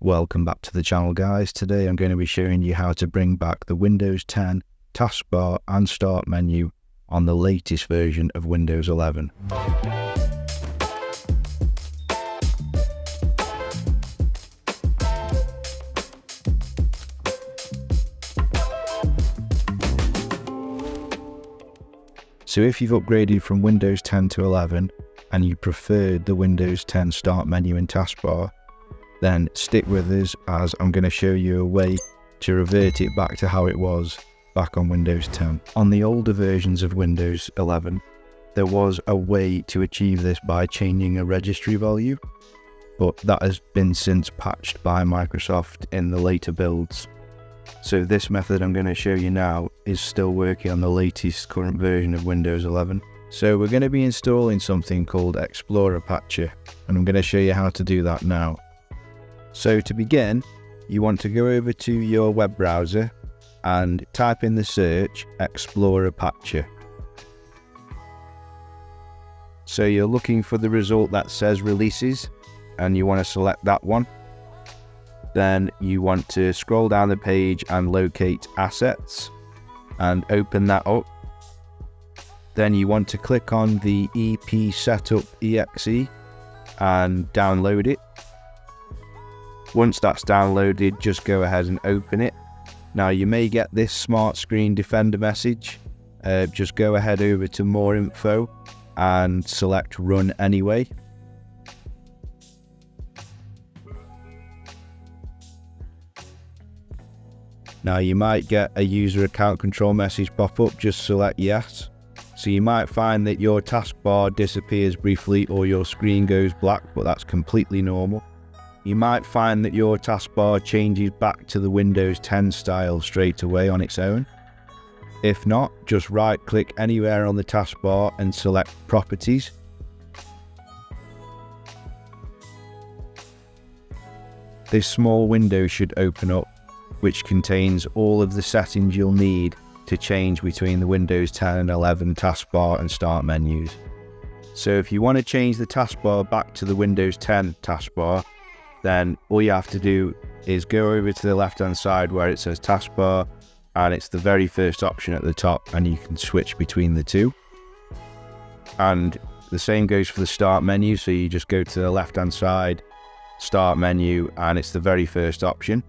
Welcome back to the channel, guys. Today I'm going to be showing you how to bring back the Windows 10 taskbar and start menu on the latest version of Windows 11. So if you've upgraded from Windows 10 to 11 and you preferred the Windows 10 start menu and taskbar, then stick with us, as I'm going to show you a way to revert it back to how it was back on Windows 10. On the older versions of Windows 11, there was a way to achieve this by changing a registry value, but that has been since patched by Microsoft in the later builds. So this method I'm going to show you now is still working on the latest current version of Windows 11. So we're going to be installing something called Explorer Patcher, and I'm going to show you how to do that now. So to begin, you want to go over to your web browser and type in the search Explorer Patcher. So you're looking for the result that says releases, and you want to select that one. Then you want to scroll down the page and locate assets and open that up. Then you want to click on the EP Setup EXE and download it. Once that's downloaded, just go ahead and open it. Now you may get this Smart Screen Defender message. Just go ahead over to More Info and select Run Anyway. Now you might get a user account control message pop up, just select Yes. So you might find that your taskbar disappears briefly or your screen goes black, but that's completely normal. You might find that your taskbar changes back to the Windows 10 style straight away on its own. If not, just right click anywhere on the taskbar and select Properties. This small window should open up, which contains all of the settings you'll need to change between the Windows 10 and 11 taskbar and start menus. So if you want to change the taskbar back to the Windows 10 taskbar, then all you have to do is go over to the left hand side where it says taskbar, and it's the very first option at the top, and you can switch between the two. And the same goes for the start menu, so you just go to the left hand side, start menu, and it's the very first option.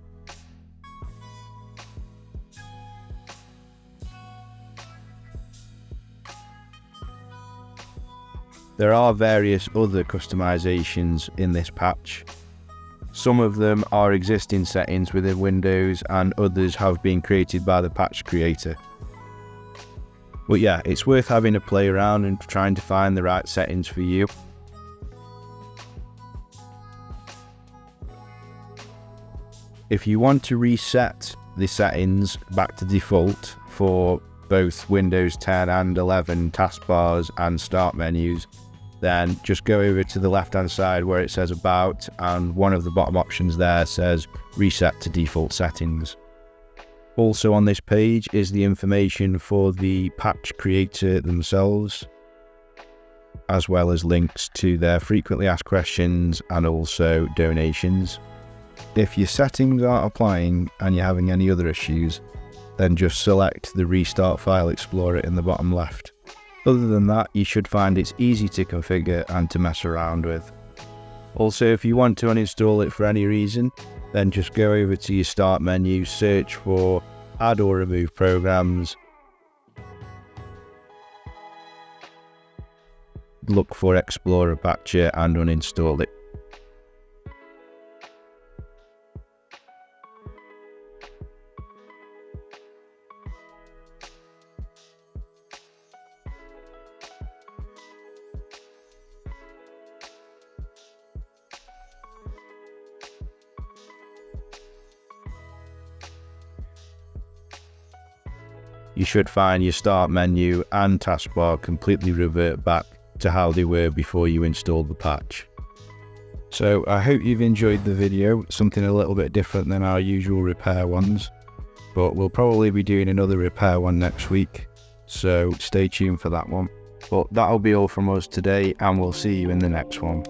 There are various other customizations in this patch. Some of them are existing settings within Windows, and others have been created by the patch creator. But yeah, it's worth having a play around and trying to find the right settings for you. If you want to reset the settings back to default for both Windows 10 and 11 taskbars and start menus, then just go over to the left hand side where it says About, and one of the bottom options there says Reset to Default Settings. Also on this page is the information for the patch creator themselves, as well as links to their frequently asked questions and also donations. If your settings aren't applying and you're having any other issues, then just select the Restart File Explorer in the bottom left. Other than that, you should find it's easy to configure and to mess around with. Also, if you want to uninstall it for any reason, then just go over to your start menu, search for Add or Remove Programs, look for Explorer Patcher and uninstall it. You should find your start menu and taskbar completely revert back to how they were before you installed the patch. So I hope you've enjoyed the video, something a little bit different than our usual repair ones, but we'll probably be doing another repair one next week, so stay tuned for that one. But that'll be all from us today, and we'll see you in the next one.